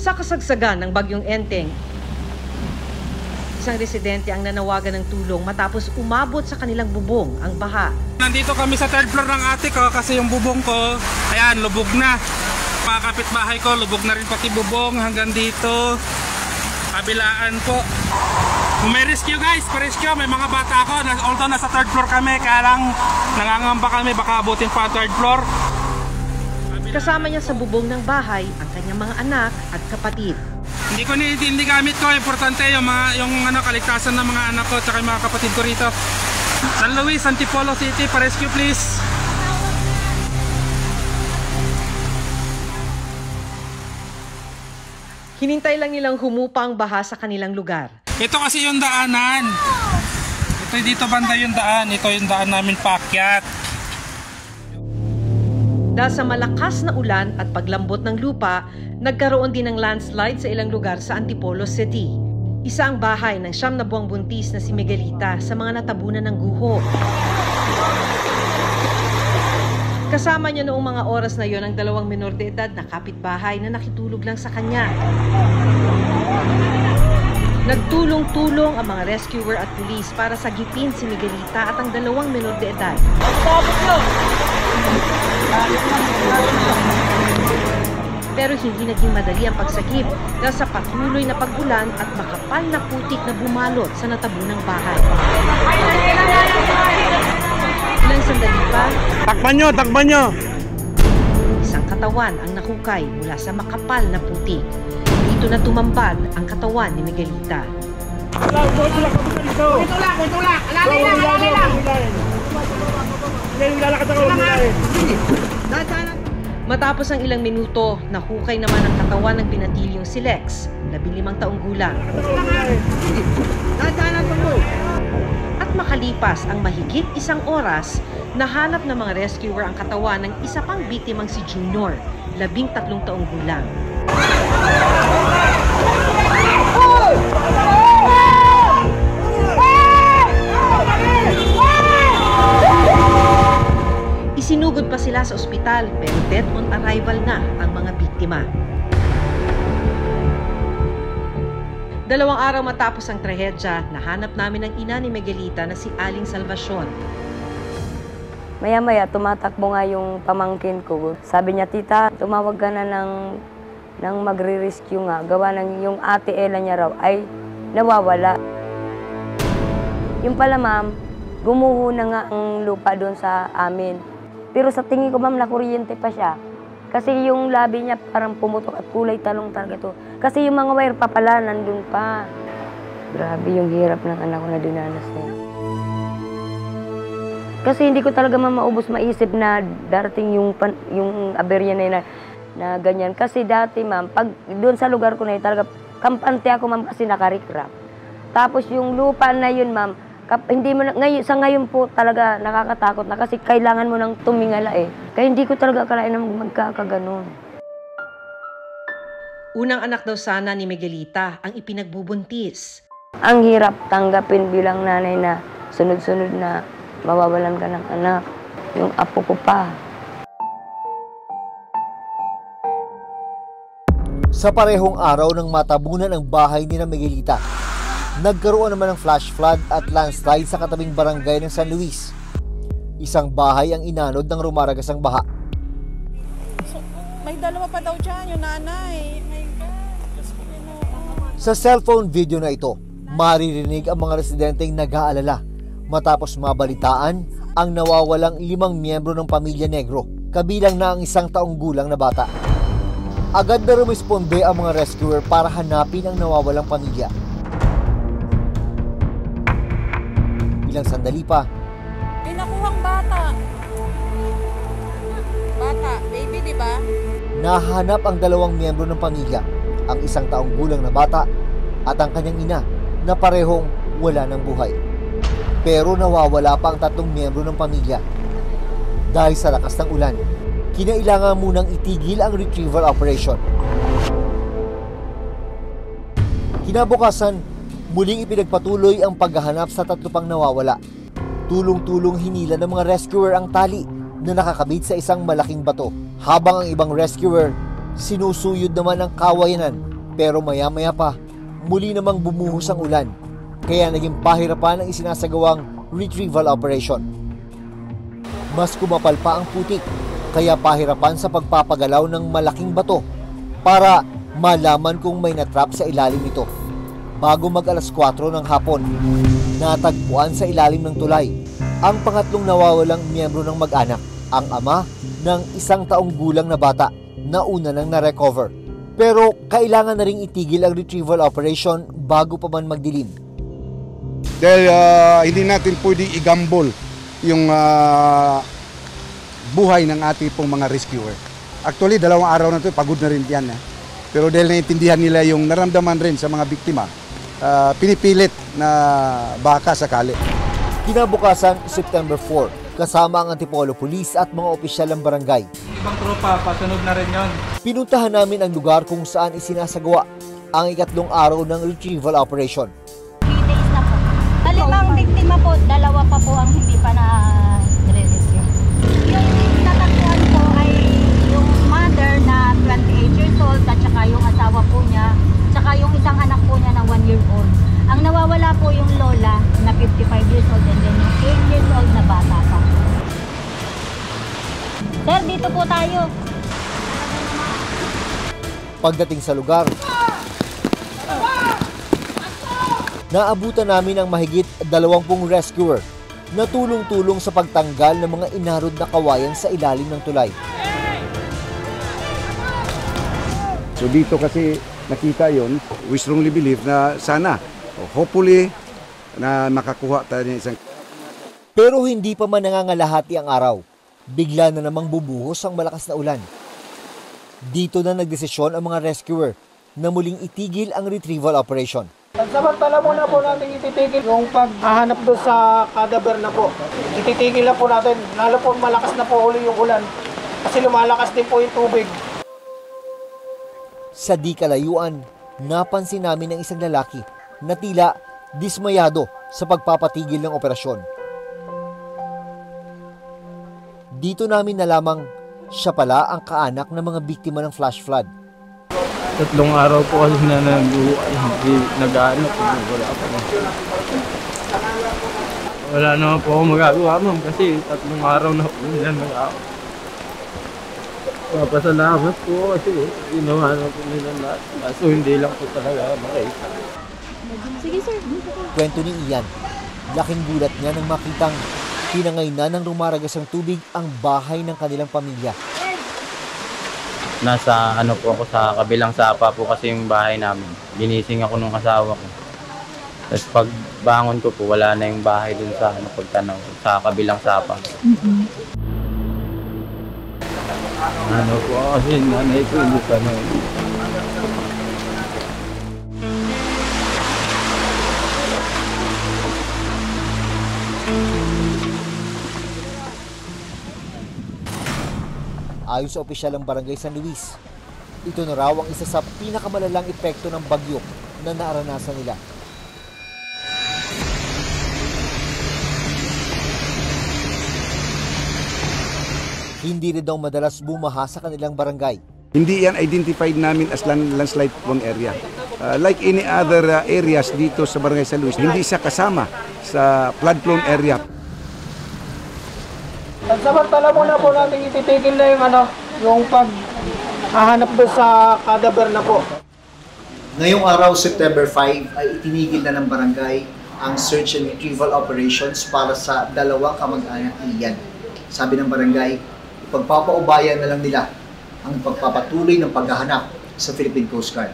Sa kasagsagan ng bagyong Enteng, isang residente ang nanawagan ng tulong matapos umabot sa kanilang bubong ang baha. Nandito kami sa third floor ng ate ko kasi yung bubong ko, ayan, lubog na. Mga kapitbahay ko, lubog na rin pati bubong hanggang dito. Kabilaan po. Kung may rescue guys, pa-rescue, may mga bata ako. Although nasa third floor kami, kaya lang nangangamba kami, baka abutin pa third floor. Kasama niya sa bubong ng bahay ang kanyang mga anak at kapatid. Hindi gamit ko, importante yung kaligtasan ng mga anak ko at mga kapatid ko rito. San Luis, Antipolo City, pa-rescue please. Hinintay lang nilang humupa ang baha sa kanilang lugar. Ito kasi yung daanan. Ito dito banda yung daan. Ito yung daan namin paakyat. Dahil sa malakas na ulan at paglambot ng lupa, nagkaroon din ng landslide sa ilang lugar sa Antipolo City. Isa ang bahay ng 9 na buwang buntis na si Miguelita sa mga natabunan ng guho. Kasama niya noong mga oras na yon ang 2 menor de edad na kapitbahay na nakitulog lang sa kanya. Nagtulong-tulong ang mga rescuer at pulis para sagipin si Miguelita at ang 2 menor de edad. Pero hindi naging madali ang pagsagip dahil sa patuloy na pag-ulan at makapal na putik na bumalot sa natabunang bahay. Ilang sandali pa, Takban nyo! Isang katawan ang nahukay mula sa makapal na putik. Dito na tumambad ang katawan ni Miguelita. Matapos ang ilang minuto, nahukay naman ang katawan ng binatilyong si Lex, 15 taong gulang. At makalipas ang mahigit 1 oras, nahanap ng mga rescuer ang katawan ng isa pang biktimang si Junior, 13 taong gulang. Isinugod pa sila sa ospital pero dead on arrival na ang mga biktima. 2 araw matapos ang trahedya, nahanap namin ang ina ni Miguelita na si Aling Salvacion. Maya-maya, tumatakbo nga yung pamangkin ko. Sabi niya, tita, tumawag ka na ng magre-rescue nga. Gawa ng yung ate Ella niya raw ay nawawala. Yung pala, ma'am, gumuho na nga ang lupa doon sa amin. Pero sa tingin ko, ma'am, nakuryente pa siya. Kasi yung labi niya parang pumutok at kulay talong talaga ito. Kasi yung mga wire pa pala, nandun pa. Grabe yung hirap ng anak ko na dinanas niya. Kasi hindi ko talaga maubos maisip na darating yung aberya na ganyan. Kasi dati, ma'am, pag doon sa lugar ko na yun, talaga kampante ako, ma'am, kasi nakarikrap. Tapos yung lupa na yun, ma'am, hindi mo sa ngayon po talaga nakakatakot na kasi kailangan mo nang tumingala eh. Kaya hindi ko talaga akalain na magkakaganon. Unang anak daw sana ni Miguelita ang ipinagbubuntis. Ang hirap tanggapin bilang nanay na sunod-sunod na mawawalan ka ng anak. Yung apo ko pa. Sa parehong araw ng matabunan ang bahay ni Miguelita, nagkaroon naman ng flash flood at landslide sa katabing barangay ng San Luis. Isang bahay ang inanod ng rumaragasang baha. So, may 2 pa daw dyan, yung nanay. My God. Sa cellphone video na ito, maririnig ang mga residenteng nag-aalala matapos mabalitaan ang nawawalang 5 miyembro ng pamilya Negro, kabilang na ang 1 taong gulang na bata. Agad na rumisponde ang mga rescuer para hanapin ang nawawalang pamilya. Ilang sandali pa, Pinakuhang bata. Bata, baby, di ba? nahanap ang 2 miyembro ng pamilya, ang 1 taong gulang na bata at ang kanyang ina na parehong wala ng buhay. Pero nawawala pa ang 3 miyembro ng pamilya. Dahil sa lakas ng ulan, kinailangan munang itigil ang retrieval operation. Kinabukasan, muling ipinagpatuloy ang paghahanap sa 3 pang nawawala. Tulong-tulong hinila ng mga rescuer ang tali na nakakabit sa isang malaking bato, habang ang ibang rescuer sinusuyod naman ang kawayanan Pero maya-maya pa, muli namang bumuhos ang ulan, kaya naging pahirapan ang isinasagawang retrieval operation. Mas kumapal pa ang putik, kaya pahirapan sa pagpapagalaw ng malaking bato para malaman kung may natrap sa ilalim nito. Bago mag-alas 4 ng hapon, natagpuan sa ilalim ng tulay ang pangatlong nawawalang miyembro ng mag-anak, ang ama ng 1 taong gulang na bata na una nang na-recover. Pero kailangan na ring itigil ang retrieval operation bago pa man magdilim. Dahil hindi natin pwedeng igambol yung buhay ng ating pong mga rescuer. Actually, 2 araw na ito, pagod na rin yan. Pero dahil naiintindihan nila yung naramdaman rin sa mga biktima, pinipilit na baka sakali. Kinabukasan, September 4, kasama ang Antipolo Police at mga opisyal ng barangay. Ibang tropa, pasunod na rin yon. Pinuntahan namin ang lugar kung saan isinasagawa ang 3 araw ng retrieval operation. 3 days na po. 5 biktima po, 2 pa po ang hindi pa na-rescue. Yung natagpuan po ay yung mother na 28 years old at saka yung asawa po niya, saka yung isang anak po niya na 1 year old. Ang nawawala po yung lola na 55 years old and then yung 8 years old na bata pa. Sir, dito po tayo. Pagdating sa lugar, naabutan namin ang mahigit 20 rescuer na tulong-tulong sa pagtanggal ng mga inarod na kawayan sa ilalim ng tulay. So dito kasi nakita yon, we strongly believe na sana, hopefully, na makakuha tayo ng isang... Pero hindi pa man nangangalahati ang araw, bigla na namang bubuhos ang malakas na ulan. Dito na nagdesisyon ang mga rescuer na muling itigil ang retrieval operation. Samantala muna po natin ititigil yung paghahanap doon sa cadaver na po. Ititigil na po natin, lalo po malakas na po uli yung ulan kasi lumalakas din po yung tubig. Sa di kalayuan, napansin namin ang isang lalaki na tila dismayado sa pagpapatigil ng operasyon. Dito namin nalamang siya pala ang kaanak ng mga biktima ng flash flood. 3 araw po kasi na hindi nag-aanap. Wala naman po ako magagawa, ma'am, kasi 3 araw na po nila nag-aanap. Papasalamat po kasi ginawa na po nila lahat. Kaso hindi lang po talaga makita. Sige sir, dito po. Kwento ni Ian, laking gulat niya nang makitang tinangay na ng rumaragas ng tubig ang bahay ng kanilang pamilya. Nasa po ako sa kabilang sapa po kasi yung bahay namin. Ginising ako nung asawa ko. Tapos pag bangon ko po, wala na yung bahay dun sa pagtanaw sa kabilang sapa. Po kasi nanay ko hindi pa na. Ayon sa opisyal ng Barangay San Luis, ito na raw ang isa sa pinakamalalang epekto ng bagyo na naaranasan nila. Hindi rin daw madalas bumaha sa kanilang barangay. Hindi yan identified namin as landslide prone area. Like any other areas dito sa Barangay San Luis, hindi siya kasama sa flood prone area. Samantala muna po natin ititigil na yung paghahanap doon sa cadaver na po. Ngayong araw, September 5, ay itinigil na ng barangay ang search and retrieval operations para sa 2 kamag-anak ni Ian. Sabi ng barangay, ipagpapaubayan na lang nila ang pagpapatuloy ng paghahanap sa Philippine Coast Guard.